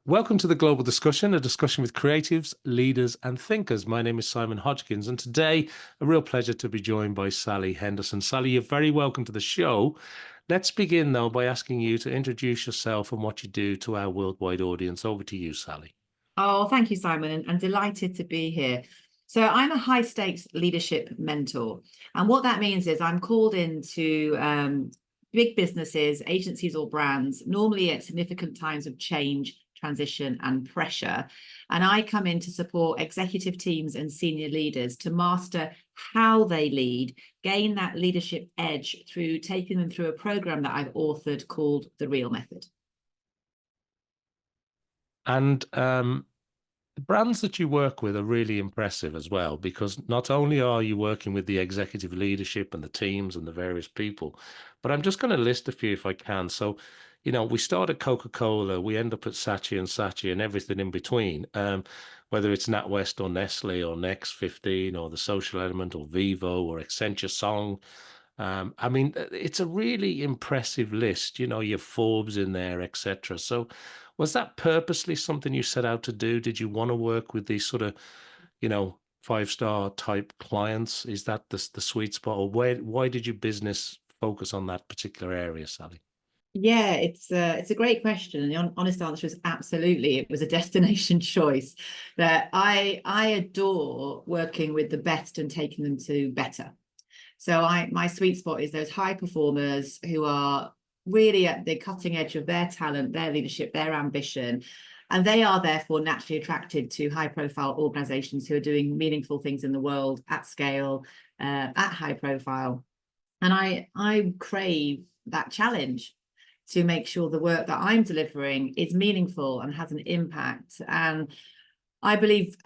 Welcome to the Global Discussion, a discussion with creatives, leaders, and thinkers. My name is Simon Hodgkins, and today, a real pleasure to be joined by Sally Henderson. Sally, you're very welcome to the show. Let's begin, though, by asking you to introduce yourself and what you do to our worldwide audience. Over to you, Sally. Oh, thank you, Simon, and delighted to be here. So I'm a high stakes leadership mentor. And what that means is I'm called into big businesses, agencies or brands, normally at significant times of change, transition and pressure. And I come in to support executive teams and senior leaders to master how they lead, gain that leadership edge through taking them through a program that I've authored called The Real Method. And the brands that you work with are really impressive as well, because not only are you working with the executive leadership and the teams and the various people, but I'm just going to list a few if I can. So, we start at Coca-Cola, we end up at Saatchi and Saatchi and everything in between, whether it's NatWest or Nestle or Next 15 or The Social Element or Vivo or Accenture Song. I mean, it's a really impressive list, you have Forbes in there, etc. So was that purposely something you set out to do? Did you want to work with these sort of, five-star type clients? Is that the sweet spot, or why did your business focus on that particular area, Sally? Yeah, it's a great question, and the honest answer is absolutely. It was a destination choice. That I adore working with the best and taking them to better. So my sweet spot is those high performers who are really at the cutting edge of their talent, their leadership, their ambition. And they are therefore naturally attracted to high profile organizations who are doing meaningful things in the world at scale, at high profile. And I crave that challenge to make sure the work that I'm delivering is meaningful and has an impact. And I believe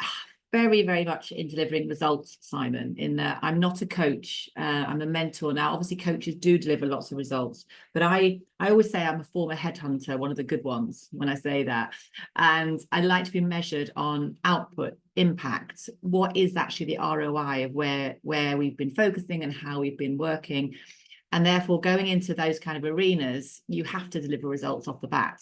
very, very much in delivering results, Simon, in that I'm not a coach, I'm a mentor. Now, obviously, coaches do deliver lots of results, but I always say I'm a former headhunter, one of the good ones when I say that. And I like to be measured on output, impact. What is actually the ROI of where we've been focusing and how we've been working? And therefore, going into those kind of arenas, you have to deliver results off the bat.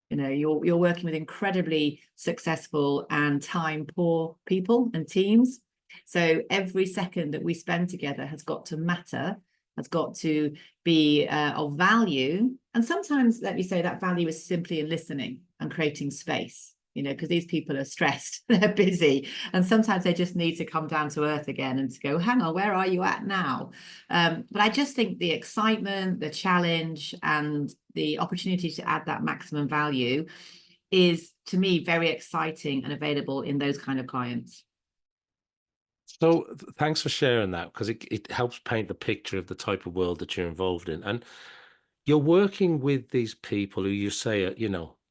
You're working with incredibly successful and time poor people and teams. So every second that we spend together has got to matter, has got to be of value. And sometimes, let me say, that value is simply in listening and creating space, because these people are stressed, they're busy, and sometimes they just need to come down to earth again and to go, hang on, where are you at now? But I just think the excitement, the challenge, and the opportunity to add that maximum value is, to me, very exciting and available in those kind of clients. So thanks for sharing that, because it helps paint the picture of the type of world that you're involved in. And you're working with these people who you say,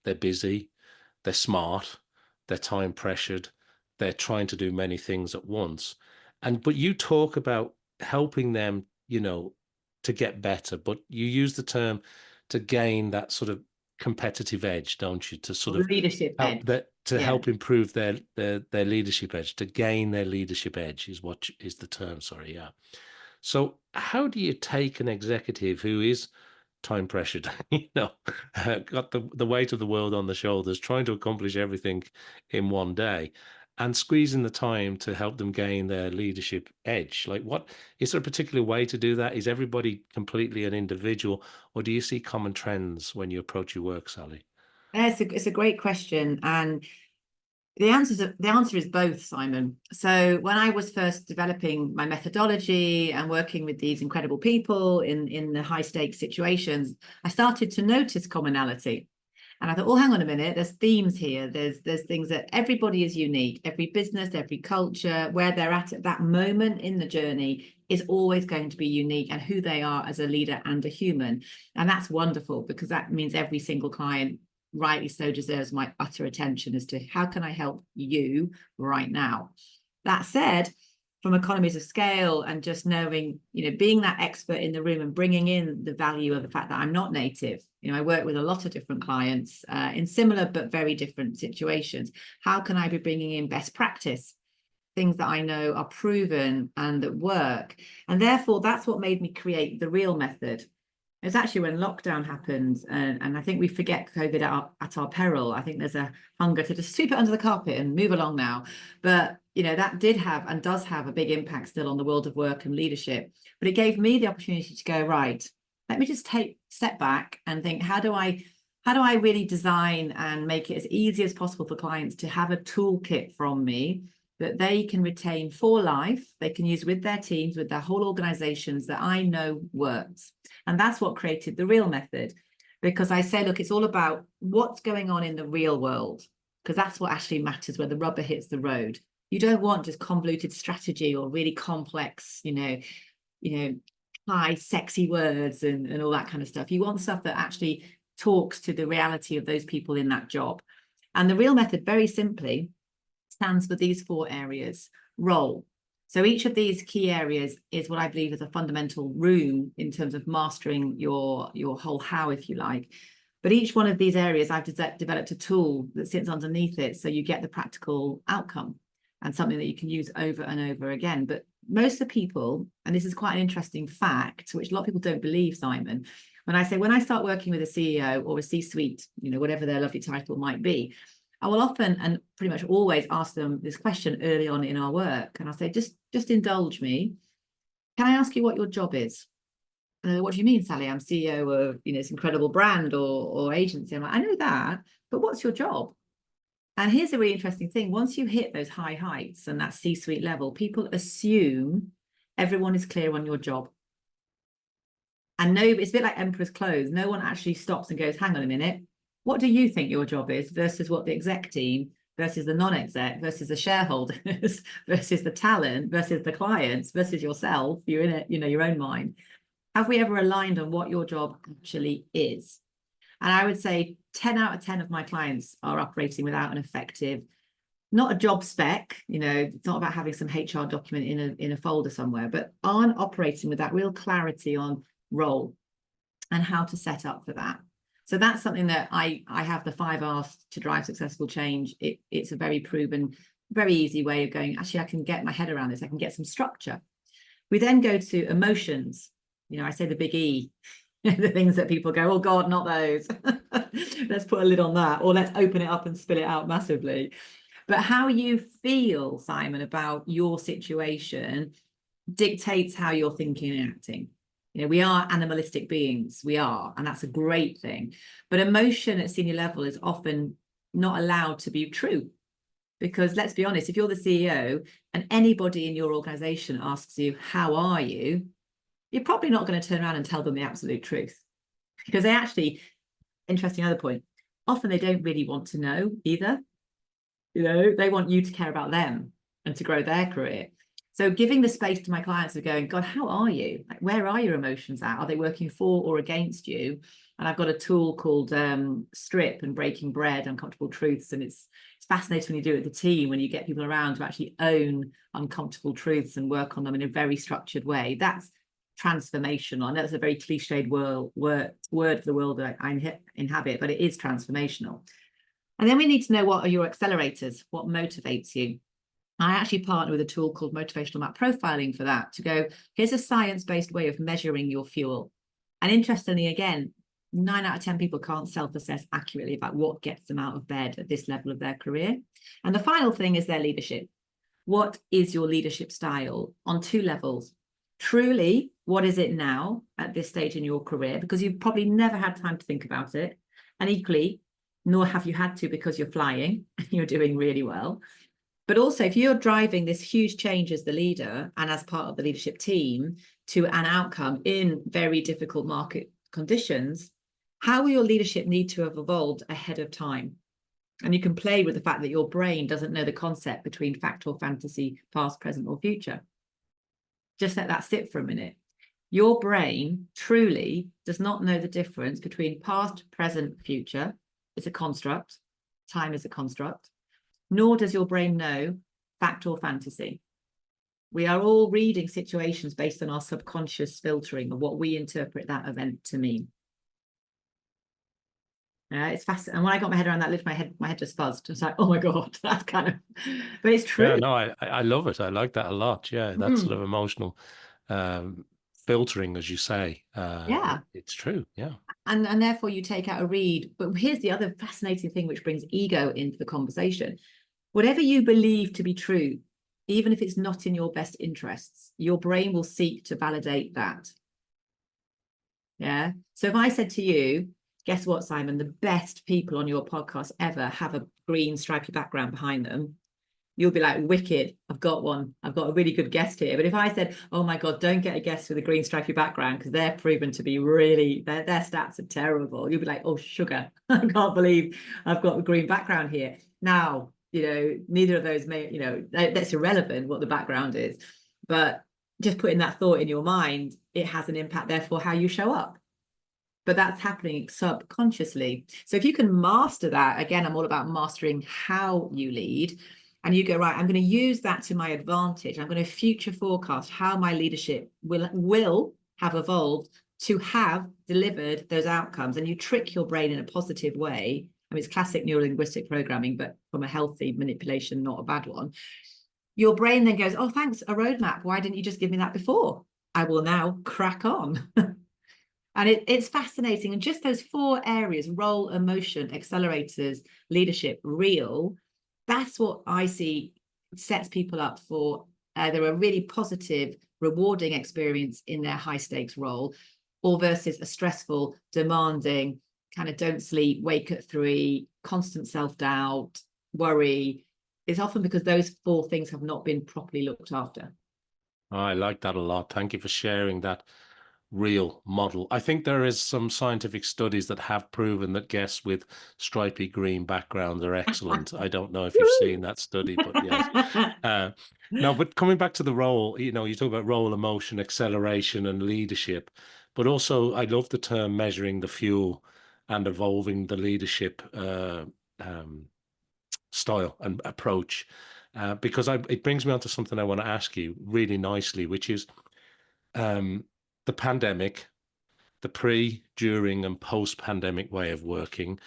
they're busy, they're smart, they're time pressured, they're trying to do many things at once. But you talk about helping them, to get better, but you use the term to gain that sort of competitive edge, don't you? To sort Or the of leadership edge. Yeah. help improve their leadership edge, to gain their leadership edge is what is the term, sorry, yeah. So how do you take an executive who is time pressured, got the weight of the world on the shoulders, trying to accomplish everything in one day, and squeezing the time to help them gain their leadership edge? Like, what is there a particular way to do that? Is everybody completely an individual, or do you see common trends when you approach your work, Sally? It's a great question. And the answer is both, Simon. So when I was first developing my methodology and working with these incredible people in the high stakes situations, I started to notice commonality. And I thought, oh, hang on a minute, there's themes here. There's things that everybody is unique. Every business, every culture, where they're at that moment in the journey is always going to be unique, and who they are as a leader and a human. And that's wonderful, because that means every single client, rightly so, deserves my utter attention as to how can I help you right now. That said, from economies of scale and just knowing, being that expert in the room and bringing in the value of the fact that I'm not native. I work with a lot of different clients in similar but very different situations. How can I be bringing in best practice, things that I know are proven and that work? And therefore, that's what made me create The Real Method. It's actually when lockdown happened, and I think we forget COVID at our peril. I think there's a hunger to just sweep it under the carpet and move along now. But that did have and does have a big impact still on the world of work and leadership. But it gave me the opportunity to go, right, let me just step back and think, how do I really design and make it as easy as possible for clients to have a toolkit from me that they can retain for life, they can use with their teams, with their whole organizations, that I know works. And that's what created the real method. Because I say, look, it's all about what's going on in the real world, because that's what actually matters, where the rubber hits the road. You don't want just convoluted strategy or really complex, high, sexy words and all that kind of stuff. You want stuff that actually talks to the reality of those people in that job. And the real method, very simply, stands for these 4 areas. Role. So each of these key areas is what I believe is a fundamental room in terms of mastering your whole how, if you like. But each one of these areas, I've developed a tool that sits underneath it, so you get the practical outcome and something that you can use over and over again. But most of the people, and this is quite an interesting fact, which a lot of people don't believe, Simon, when I start working with a CEO or a C-suite, whatever their lovely title might be, I will often and pretty much always ask them this question early on in our work. And I'll say, just indulge me. Can I ask you what your job is? What do you mean, Sally? I'm CEO of this incredible brand or agency. I'm like, I know that, but what's your job? And here's a really interesting thing. Once you hit those high heights and that C-suite level, people assume everyone is clear on your job. And it's a bit like emperor's clothes. No one actually stops and goes, hang on a minute. What do you think your job is versus what the exec team versus the non-exec versus the shareholders versus the talent versus the clients versus yourself? You're in it, your own mind. Have we ever aligned on what your job actually is? And I would say 10 out of 10 of my clients are operating without an effective, not a job spec, it's not about having some HR document in a folder somewhere, but aren't operating with that real clarity on role and how to set up for that. So that's something that I have the 5 R's to drive successful change. It's a very proven, very easy way of going, actually, I can get my head around this. I can get some structure. We then go to emotions. I say the big E, the things that people go, oh God, not those. Let's put a lid on that, or let's open it up and spill it out massively. But how you feel, Simon, about your situation dictates how you're thinking and acting. We are animalistic beings, and that's a great thing. But emotion at senior level is often not allowed to be true. Because let's be honest, if you're the CEO and anybody in your organization asks you, how are you? You're probably not going to turn around and tell them the absolute truth. Because they actually, interesting other point, often they don't really want to know either. They want you to care about them and to grow their career. So giving the space to my clients of going, God, how are you? Like, where are your emotions at? Are they working for or against you? And I've got a tool called Strip and Breaking Bread, Uncomfortable Truths. And it's fascinating when you do it with the team, when you get people around to actually own uncomfortable truths and work on them in a very structured way. That's transformational. I know it's a very cliched word for the world that I inhabit, but it is transformational. And then we need to know, what are your accelerators? What motivates you? I actually partner with a tool called motivational map profiling for that, to go, here's a science-based way of measuring your fuel. And interestingly, again, 9 out of 10 people can't self-assess accurately about what gets them out of bed at this level of their career. And the final thing is their leadership. What is your leadership style on 2 levels? Truly, what is it now at this stage in your career? Because you've probably never had time to think about it. And equally, nor have you had to, because you're flying and you're doing really well. But also, if you're driving this huge change as the leader and as part of the leadership team to an outcome in very difficult market conditions, how will your leadership need to have evolved ahead of time? And you can play with the fact that your brain doesn't know the concept between fact or fantasy, past, present, or future. Just let that sit for a minute. Your brain truly does not know the difference between past, present, future. It's a construct. Time is a construct. Nor does your brain know fact or fantasy. We are all reading situations based on our subconscious filtering of what we interpret that event to mean. It's fascinating. And when I got my head around that, my head just buzzed. It's like, oh my God, that's kind of, but it's true. Yeah, no, I love it. I like that a lot. Yeah, that sort of emotional filtering, as you say. Yeah. It's true. Yeah. And therefore you take out a read. But here's the other fascinating thing which brings ego into the conversation. Whatever you believe to be true, even if it's not in your best interests, your brain will seek to validate that. Yeah. So if I said to you, guess what, Simon, the best people on your podcast ever have a green stripy background behind them, you'll be like, wicked, I've got one. I've got a really good guest here. But if I said, oh my God, don't get a guest with a green stripy background because they're proven to be really, their stats are terrible, you'll be like, oh, sugar, I can't believe I've got a green background here. Now, neither of those may, that's irrelevant what the background is. But just putting that thought in your mind, it has an impact, therefore, how you show up. But that's happening subconsciously. So if you can master that, again, I'm all about mastering how you lead. And you go, right, I'm going to use that to my advantage. I'm going to future forecast how my leadership will have evolved to have delivered those outcomes. And you trick your brain in a positive way. I mean, it's classic neurolinguistic programming, but from a healthy manipulation, not a bad one. Your brain then goes, oh, thanks, a roadmap. Why didn't you just give me that before? I will now crack on. And it's fascinating. And just those 4 areas, role, emotion, accelerators, leadership, real, that's what I see sets people up for either a really positive, rewarding experience in their high stakes role, or versus a stressful, demanding, kind of don't sleep, wake at 3, constant self-doubt, worry. It's often because those 4 things have not been properly looked after. Oh, I like that a lot. Thank you for sharing that real model. I think there is some scientific studies that have proven that guests with stripy green backgrounds are excellent. I don't know if you've seen that study, but yes. No, but coming back to the role, you talk about role, emotion, acceleration, and leadership, but also I love the term measuring the fuel and evolving the leadership style and approach, because it brings me on to something I want to ask you really nicely, which is the pandemic, the pre, during, and post-pandemic way of working,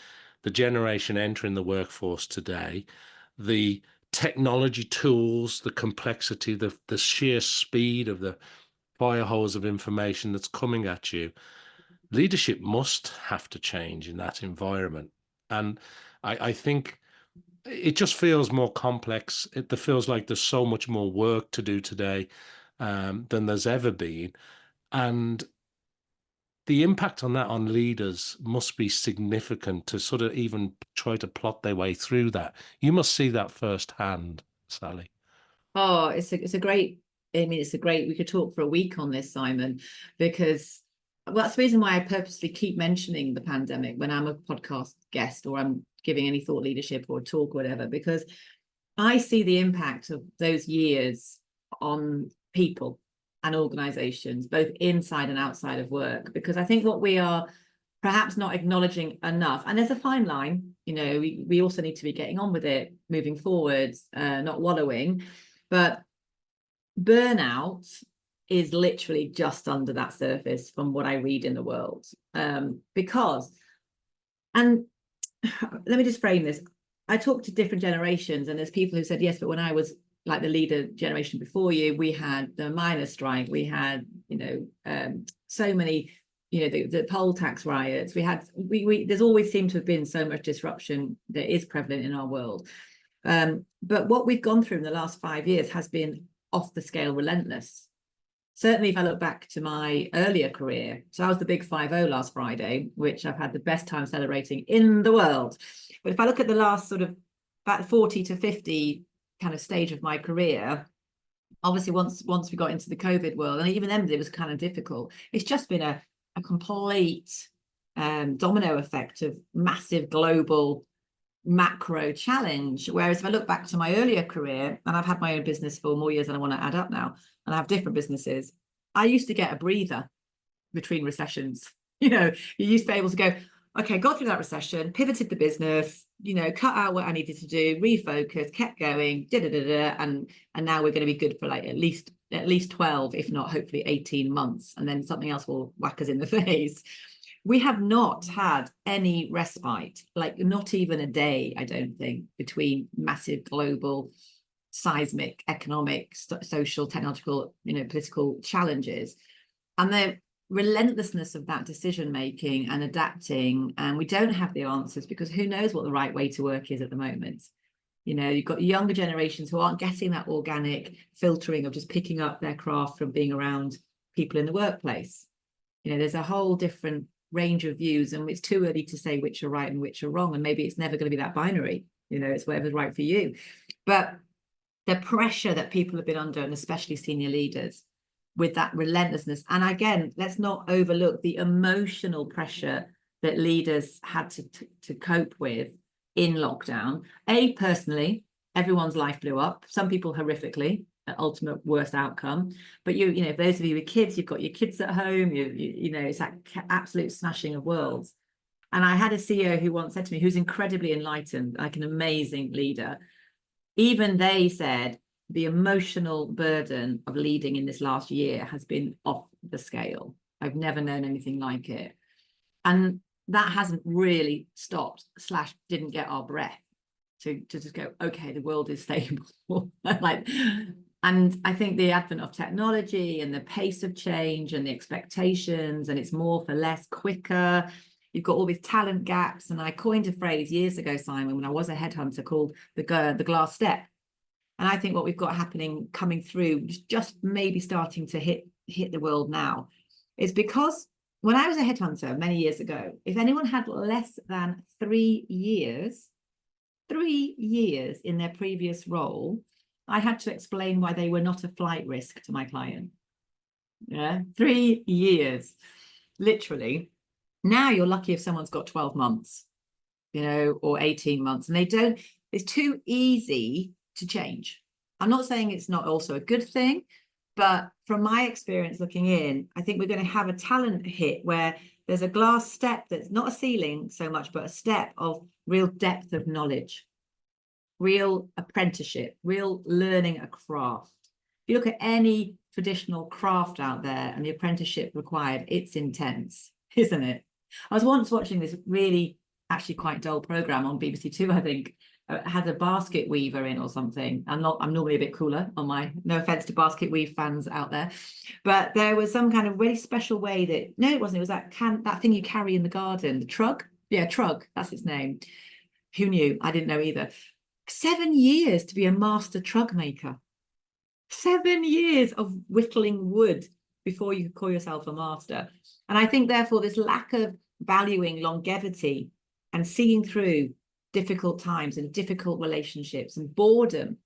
the generation entering the workforce today, the technology tools, the complexity, the sheer speed of the fire hose of information that's coming at you. Leadership must have to change in that environment. And I think it just feels more complex. It feels like there's so much more work to do today than there's ever been. And the impact on that on leaders must be significant to sort of even try to plot their way through that. You must see that firsthand, Sally. Oh, it's a great, I mean, it's a great, we could talk for a week on this, Simon, because that's the reason why I purposely keep mentioning the pandemic when I'm a podcast guest or I'm giving any thought leadership or talk or whatever, because I see the impact of those years on people and organizations, both inside and outside of work, because I think what we are perhaps not acknowledging enough, and there's a fine line, we also need to be getting on with it, moving forwards, not wallowing, but burnout is literally just under that surface from what I read in the world. Because, and let me just frame this, I talk to different generations, and there's people who said, yes, but when I was like the leader generation before you, we had the miners' strike, we had, so many, the poll tax riots, there's always seemed to have been so much disruption that is prevalent in our world. But what we've gone through in the last 5 years has been off the scale relentless. Certainly, if I look back to my earlier career, so I was the big 5-0 last Friday, which I've had the best time celebrating in the world. But if I look at the last sort of about 40 to 50 kind of stage of my career, obviously once we got into the COVID world, and even then it was kind of difficult, it's just been a complete domino effect of massive global macro challenge. Whereas if I look back to my earlier career, and I've had my own business for more years than I want to add up now, and I have different businesses, I used to get a breather between recessions. You used to be able to go, okay, got through that recession, pivoted the business, cut out what I needed to do, refocus, kept going, and now we're going to be good for like at least 12, if not hopefully 18 months, and then something else will whack us in the face. We have not had any respite, like not even a day, I don't think, between massive global seismic economic social technological political challenges. And the relentlessness of that decision making and adapting, and we don't have the answers because who knows what the right way to work is at the moment. You know, you've got younger generations who aren't getting that organic filtering of just picking up their craft from being around people in the workplace. You know, there's a whole different range of views, and it's too early to say which are right and which are wrong. And maybe it's never going to be that binary. You know, it's whatever's right for you. But the pressure that people have been under, and especially senior leaders, with that relentlessness. And again, let's not overlook the emotional pressure that leaders had to cope with in lockdown. Personally, everyone's life blew up. Some people horrifically, ultimate worst outcome. But you know, those of you with kids, you've got your kids at home. You know, it's that absolute smashing of worlds. And I had a CEO who once said to me, who's incredibly enlightened, like an amazing leader. Even they said the emotional burden of leading in this last year has been off the scale. I've never known anything like it. And that hasn't really stopped / didn't get our breath to just go, okay, the world is stable. Like, and I think the advent of technology and the pace of change and the expectations, and it's more for less, quicker. You've got all these talent gaps. And I coined a phrase years ago, Simon, when I was a headhunter, called the glass step. And I think what we've got happening, coming through, just maybe starting to hit the world now, is because when I was a headhunter many years ago, if anyone had less than 3 years in their previous role, I had to explain why they were not a flight risk to my client. Yeah, 3 years, literally. Now you're lucky if someone's got 12 months, you know, or 18 months, and they don't, it's too easy to change. I'm not saying it's not also a good thing, but from my experience looking in, I think we're going to have a talent hit where there's a glass step that's not a ceiling so much, but a step of real depth of knowledge, real apprenticeship, real learning a craft. If you look at any traditional craft out there and the apprenticeship required, it's intense, isn't it? I was once watching this really actually quite dull program on BBC Two, I think. Had a basket weaver in or something. I'm normally a bit cooler on my, no offense to basket weave fans out there, but there was some kind of really special way that, no, it wasn't, it was that thing you carry in the garden, the trug. Yeah, trug, that's its name. Who knew? I didn't know either. 7 years to be a master trug maker. 7 years of whittling wood before you could call yourself a master. And I think therefore this lack of valuing longevity and seeing through difficult times and difficult relationships and boredom.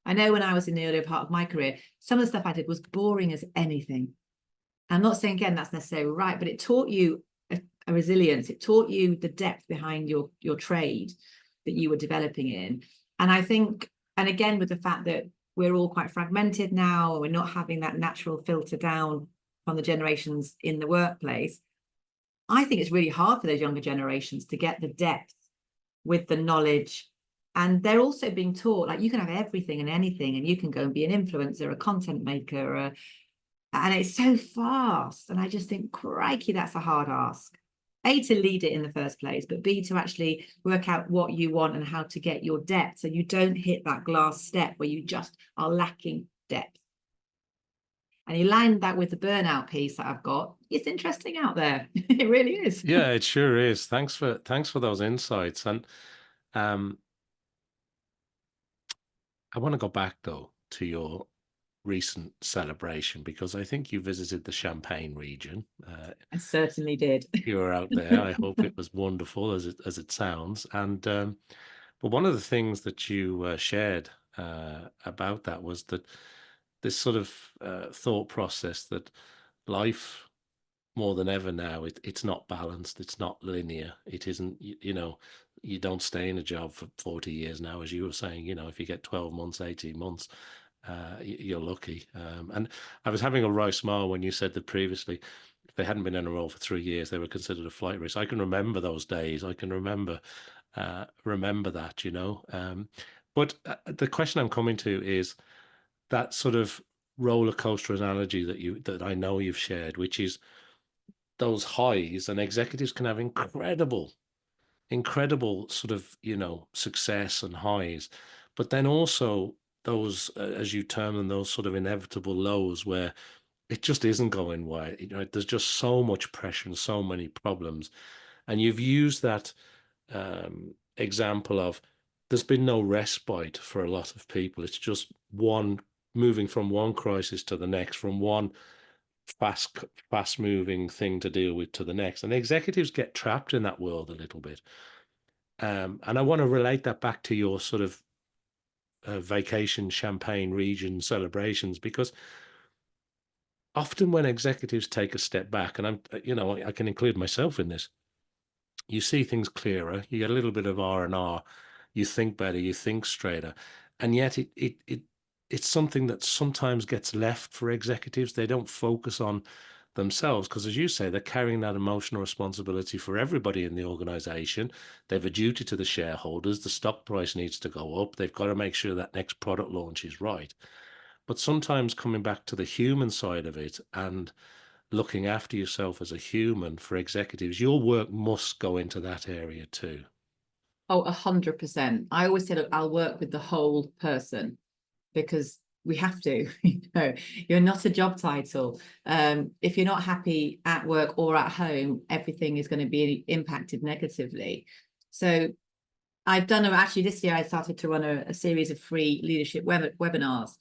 I know when I was in the earlier part of my career, some of the stuff I did was boring as anything. I'm not saying, again, that's necessarily right, but it taught you a resilience. It taught you the depth behind your trade that you were developing in. And I think, and again, with the fact that we're all quite fragmented now, we're not having that natural filter down from the generations in the workplace. I think it's really hard for those younger generations to get the depth with the knowledge. And they're also being taught, like, you can have everything and anything, and you can go and be an influencer, a content maker, and it's so fast. And I just think, crikey, that's a hard ask. A, to lead it in the first place, but B, to actually work out what you want and how to get your depth so you don't hit that glass step where you just are lacking depth. And you line that with the burnout piece that I've got. It's interesting out there. It really is. Yeah, it sure is. Thanks for those insights. And I want to go back though to your recent celebration, because I think you visited the Champagne region. I certainly did. You were out there. I hope it was wonderful as it sounds. And but one of the things that you shared about that was that this sort of thought process that life, more than ever now, it's not balanced, it's not linear, it isn't, you know, you don't stay in a job for 40 years now, as you were saying. You know, if you get 12 months, 18 months, you're lucky. And I was having a wry smile when you said that previously, if they hadn't been in a role for 3 years, they were considered a flight risk. I can remember those days. I can remember that, you know. But the question I'm coming to is that sort of roller coaster analogy that I know you've shared, which is those highs, and executives can have incredible sort of, you know, success and highs, but then also those, as you term them, those sort of inevitable lows where it just isn't going well. You know, there's just so much pressure and so many problems. And you've used that example of there's been no respite for a lot of people. It's just one moving from one crisis to the next, from one fast fast moving thing to deal with to the next. And executives get trapped in that world a little bit. And I want to relate that back to your sort of vacation champagne region celebrations, because often when executives take a step back, and I can include myself in this, you see things clearer, you get a little bit of R&R, you think better, you think straighter. And yet it's something that sometimes gets left for executives. They don't focus on themselves because, as you say, they're carrying that emotional responsibility for everybody in the organization. They have a duty to the shareholders. The stock price needs to go up. They've got to make sure that next product launch is right. But sometimes coming back to the human side of it and looking after yourself as a human for executives, your work must go into that area too. Oh, 100%. I always say, look, I'll work with the whole person because we have to. You're not a job title. If you're not happy at work or at home, everything is going to be impacted negatively. So I've done, actually this year I started to run a series of free leadership webinars,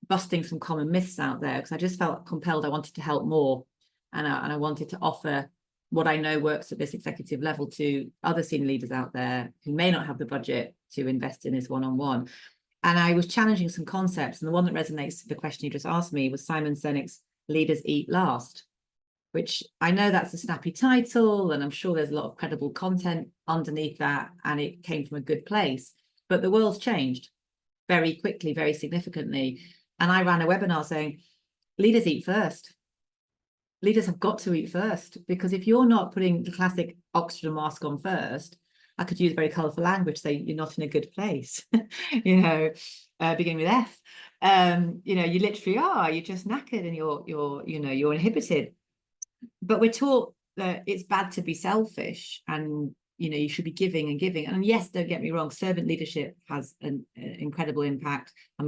busting some common myths out there, because I just felt compelled. I wanted to help more, and I wanted to offer what I know works at this executive level to other senior leaders out there who may not have the budget to invest in this one-on-one. And I was challenging some concepts, and the one that resonates to the question you just asked me was Simon Sinek's Leaders Eat Last, which I know that's a snappy title, and I'm sure there's a lot of credible content underneath that, and it came from a good place. But the world's changed very quickly, very significantly. And I ran a webinar saying, leaders eat first. Leaders have got to eat first, because if you're not putting the classic oxygen mask on first, I could use very colourful language, say you're not in a good place, beginning with F. You literally are, you're just knackered and you're inhibited. But we're taught that it's bad to be selfish, and you should be giving and giving. And yes, don't get me wrong, servant leadership has an incredible impact, but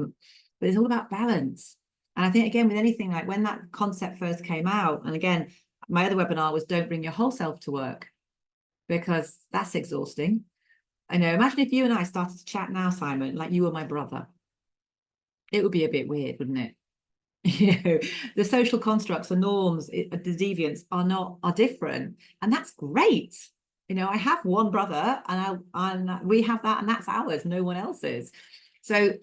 it's all about balance. And I think, again, with anything, like when that concept first came out, and again, my other webinar was don't bring your whole self to work, because that's exhausting. I know, imagine if you and I started to chat now, Simon, like you were my brother. It would be a bit weird, wouldn't it? The social constructs, the norms, the deviants are different, and that's great. I have one brother, and we have that, and that's ours, no one else's. So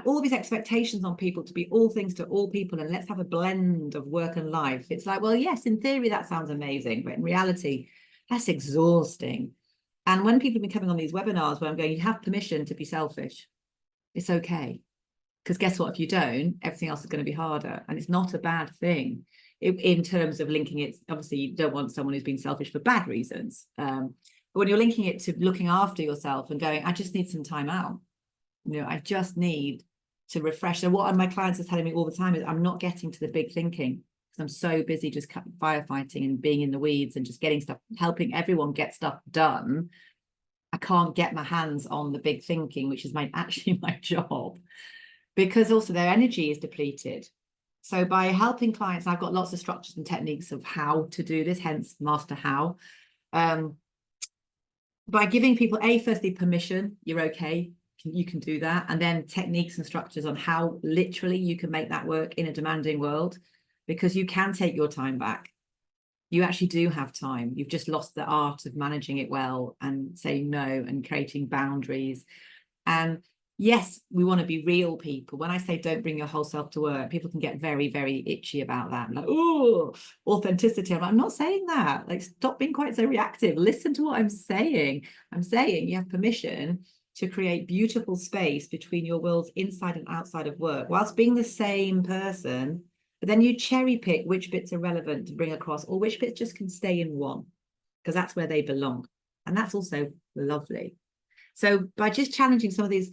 all these expectations on people to be all things to all people, and let's have a blend of work and life. It's like, well, yes, in theory that sounds amazing, but in reality that's exhausting. And when people have been coming on these webinars where I'm going, you have permission to be selfish, it's okay. Because guess what? If you don't, everything else is going to be harder. And it's not a bad thing in terms of linking it. Obviously, you don't want someone who's been selfish for bad reasons. But when you're linking it to looking after yourself and going, I just need some time out. I just need to refresh. So what my clients are telling me all the time is I'm not getting to the big thinking, because I'm so busy just firefighting and being in the weeds and just getting stuff, helping everyone get stuff done. I can't get my hands on the big thinking, which is actually my job. Because also their energy is depleted. So by helping clients, I've got lots of structures and techniques of how to do this, hence Master How. By giving people, firstly, permission, you're okay, you can do that. And then techniques and structures on how literally you can make that work in a demanding world, because you can take your time back. You actually do have time. You've just lost the art of managing it well and saying no and creating boundaries. And yes, we want to be real people. When I say don't bring your whole self to work, people can get very, very itchy about that. Like, oh, authenticity. I'm not saying that. Like, stop being quite so reactive. Listen to what I'm saying. I'm saying you have permission to create beautiful space between your worlds inside and outside of work, whilst being the same person. But then you cherry pick which bits are relevant to bring across, or which bits just can stay in one, because that's where they belong. And that's also lovely. So by just challenging some of these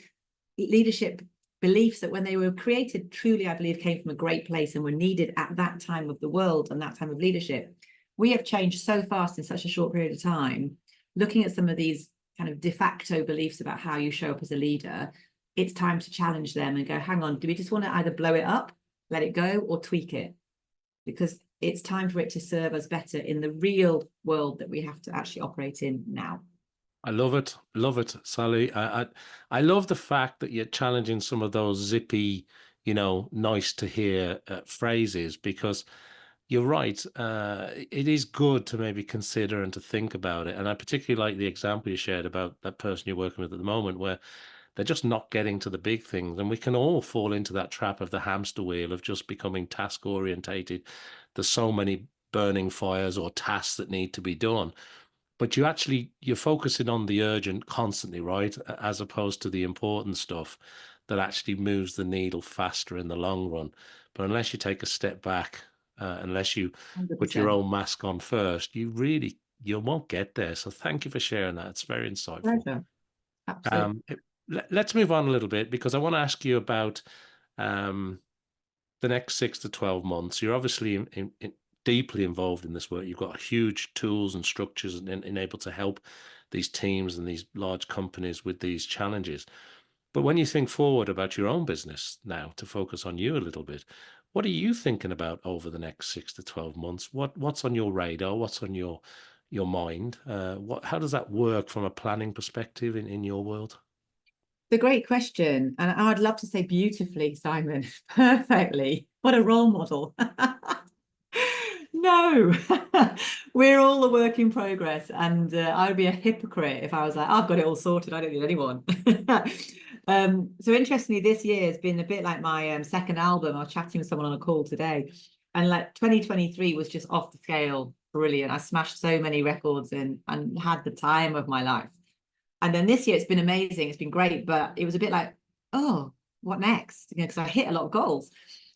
leadership beliefs that when they were created, truly, I believe, came from a great place and were needed at that time of the world and that time of leadership, we have changed so fast in such a short period of time. Looking at some of these kind of de facto beliefs about how you show up as a leader, it's time to challenge them and go, hang on, do we just want to either blow it up let it go or tweak it, because it's time for it to serve us better in the real world that we have to actually operate in now. I love it, Sally. I love the fact that you're challenging some of those zippy, nice to hear phrases, because you're right. It is good to maybe consider and to think about it. And I particularly like the example you shared about that person you're working with at the moment, where they're just not getting to the big things. And we can all fall into that trap of the hamster wheel of just becoming task orientated. There's so many burning fires or tasks that need to be done, but you're focusing on the urgent constantly, right? As opposed to the important stuff that actually moves the needle faster in the long run. But unless you take a step back, unless you put your 100%. own mask on first, you won't get there. So thank you for sharing that. It's very insightful. Pleasure. Absolutely. Um, let's move on a little bit, because I want to ask you about um, the next 6 to 12 months. You're obviously deeply involved in this work. You've got huge tools and structures and able to help these teams and these large companies with these challenges. But when you think forward about your own business now, to focus on you a little bit, what are you thinking about over the next 6 to 12 months? What's on your radar? What's on your mind? How does that work from a planning perspective in your world? It's a great question. And I'd love to say beautifully, Simon, perfectly. What a role model. No, we're all a work in progress. And I would be a hypocrite if I was like, I've got it all sorted. I don't need anyone. So interestingly, this year has been a bit like my second album. I was chatting with someone on a call today, and like 2023 was just off the scale brilliant. I smashed so many records and had the time of my life. And then this year it's been amazing. It's been great, but it was a bit like, oh, what next? Because I hit a lot of goals.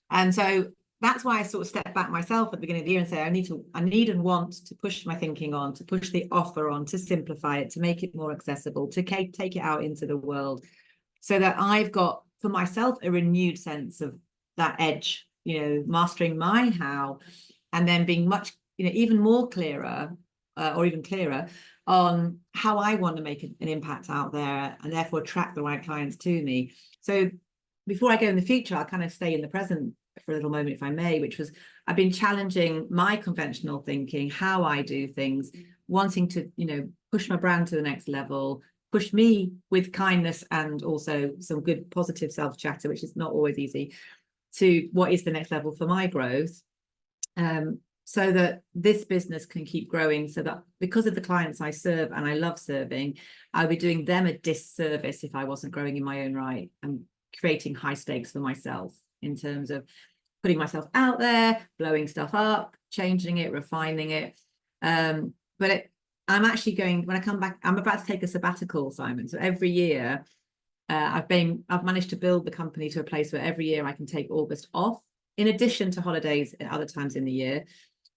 And so that's why I sort of stepped back myself at the beginning of the year and say, I need and want to push my thinking on, to push the offer on, to simplify it, to make it more accessible, to take it out into the world, so that I've got for myself a renewed sense of that edge, mastering my how, and then being much, even more clearer or even clearer on how I want to make an impact out there, and therefore attract the right clients to me. So before I go in the future, I'll kind of stay in the present for a little moment, if I may, which was I've been challenging my conventional thinking, how I do things, wanting to, push my brand to the next level, push me with kindness and also some good positive self-chatter, which is not always easy, to what is the next level for my growth. So that this business can keep growing, so that because of the clients I serve and I love serving, I'll be doing them a disservice if I wasn't growing in my own right and creating high stakes for myself in terms of putting myself out there, blowing stuff up, changing it, refining it. I'm actually when I come back, I'm about to take a sabbatical, Simon. So every year, I've managed to build the company to a place where every year I can take August off, in addition to holidays at other times in the year,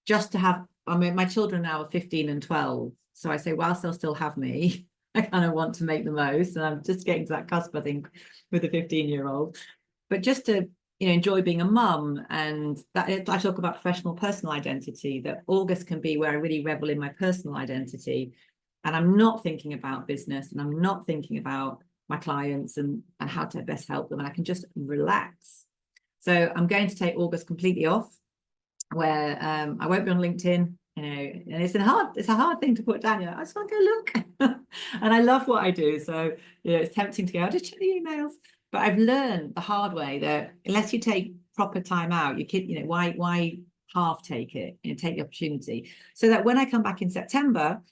just to have, my children now are 15 and 12. So I say, whilst they'll still have me, I kind of want to make the most. And I'm just getting to that cusp, I think, with a 15-year-old. But just to, enjoy being a mum, and that I talk about professional personal identity, that August can be where I really revel in my personal identity. And I'm not thinking about business, and I'm not thinking about my clients and how to best help them. And I can just relax. So I'm going to take August completely off, where I won't be on LinkedIn, and it's a hard thing to put down. I just want to go look. And I love what I do. So, it's tempting to go, I'll just check the emails. But I've learned the hard way that unless you take proper time out, why half take it, take the opportunity. So that when I come back in September,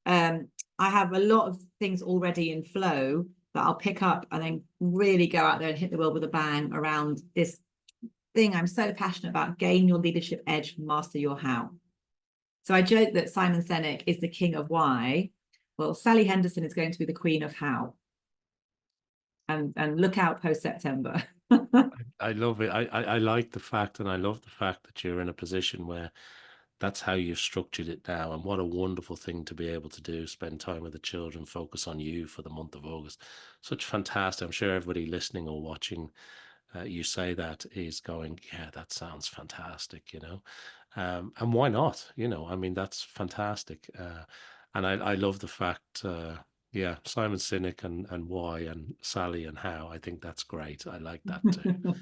I have a lot of things already in flow that I'll pick up and then really go out there and hit the world with a bang around this thing I'm so passionate about: gain your leadership edge, master your how. So I joke that Simon Sinek is the king of why. Well, Sally Henderson is going to be the queen of how. And look out post September. I love it. I like the fact, and I love the fact that you're in a position where that's how you've structured it now. And what a wonderful thing to be able to do, spend time with the children, focus on you for the month of August. Such fantastic. I'm sure everybody listening or watching you say that is going, yeah, that sounds fantastic. And why not? I mean, that's fantastic. And I love the fact, yeah, Simon Sinek and why, and Sally and how. I think that's great. I like that too.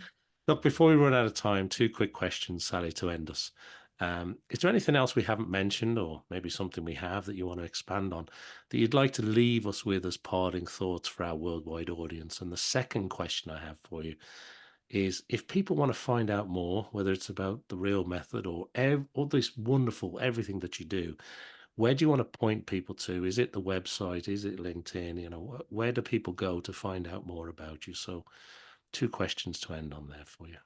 Look, before we run out of time, two quick questions, Sally, to end us. Is there anything else we haven't mentioned, or maybe something we have that you want to expand on, that you'd like to leave us with as parting thoughts for our worldwide audience? And the second question I have for you is, if people want to find out more, whether it's about the real method or all this wonderful everything that you do, where do you want to point people to? Is it the website? Is it LinkedIn? You know, where do people go to find out more about you? So, two questions to end on there for you.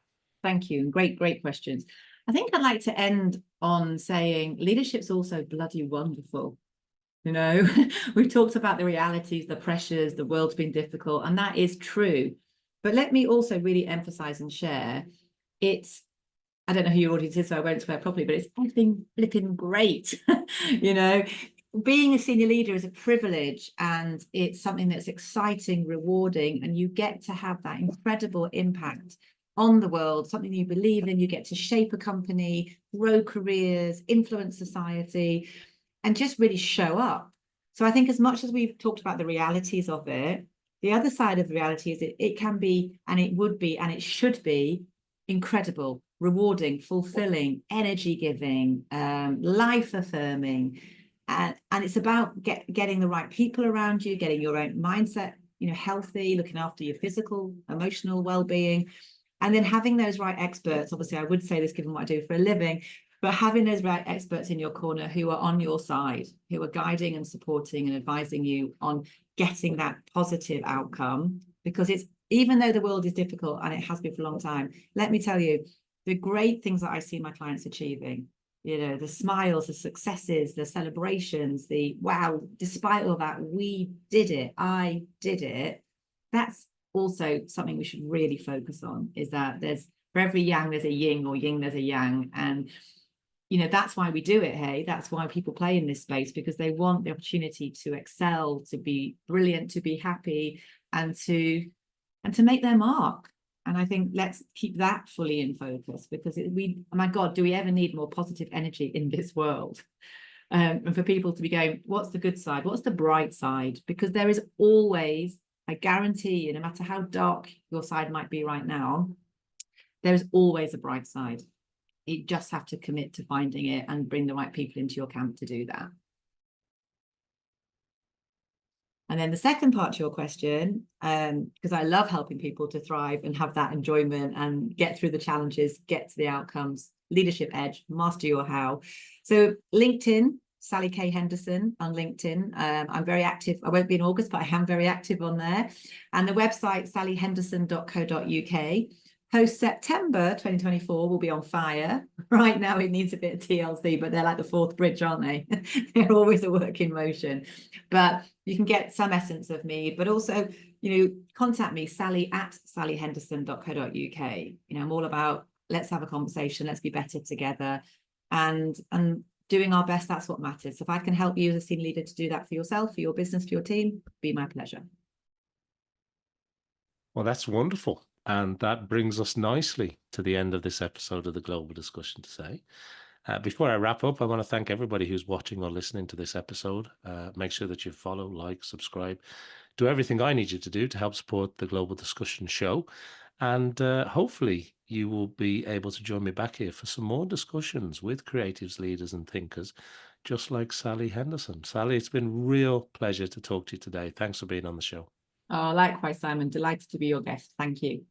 Thank you. Great, great questions. I think I'd like to end on saying leadership's also bloody wonderful. You know, we've talked about the realities, the pressures, the world's been difficult, and that is true. But let me also really emphasize and share it's, I don't know who your audience is, so I won't swear properly, but it's everything flipping great. You know, being a senior leader is a privilege, and it's something that's exciting, rewarding, and you get to have that incredible impact on the world, something you believe in. You get to shape a company, grow careers, influence society, and just really show up. So I think as much as we've talked about the realities of it, the other side of the reality is it can be, and it would be, and it should be incredible, rewarding, fulfilling, energy giving, life affirming. And it's about getting the right people around you, getting your own mindset, you know, healthy, looking after your physical, emotional well-being, and then having those right experts. Obviously, I would say this given what I do for a living, but having those right experts in your corner who are on your side, who are guiding and supporting and advising you on getting that positive outcome. Because it's, even though the world is difficult, and it has been for a long time, let me tell you, the great things that I see my clients achieving, you know, the smiles, the successes, the celebrations, the wow, despite all that, we did it, I did it. That's also something we should really focus on, is that there's, for every yang there's a yin, or yin there's a yang. And you know, that's why we do it. Hey, that's why people play in this space, because they want the opportunity to excel, to be brilliant, to be happy, and to make their mark. And I think let's keep that fully in focus, because my God, do we ever need more positive energy in this world? And for people to be going, what's the good side? What's the bright side? Because there is always, I guarantee you, no matter how dark your side might be right now, there is always a bright side. You just have to commit to finding it and bring the right people into your camp to do that. And then the second part to your question, because I love helping people to thrive and have that enjoyment and get through the challenges, get to the outcomes, leadership edge, master your how. So LinkedIn, Sally K. Henderson on LinkedIn. I'm very active. I won't be in August, but I am very active on there. And the website, sallyhenderson.co.uk. Post-September 2024 will be on fire. Right now it needs a bit of TLC, but they're like the fourth bridge, aren't they? They're always a work in motion. But you can get some essence of me, but also, you know, contact me, sally@sallyhenderson.co.uk. You know, I'm all about, let's have a conversation, let's be better together, and doing our best. That's what matters. So if I can help you as a senior leader to do that for yourself, for your business, for your team, be my pleasure. Well, that's wonderful. And that brings us nicely to the end of this episode of the Global Discussion Today. Before I wrap up, I want to thank everybody who's watching or listening to this episode. Make sure that you follow, like, subscribe, do everything I need you to do to help support the Global Discussion Show. And hopefully you will be able to join me back here for some more discussions with creatives, leaders, and thinkers, just like Sally Henderson. Sally, it's been a real pleasure to talk to you today. Thanks for being on the show. Oh, likewise, Simon. Delighted to be your guest. Thank you.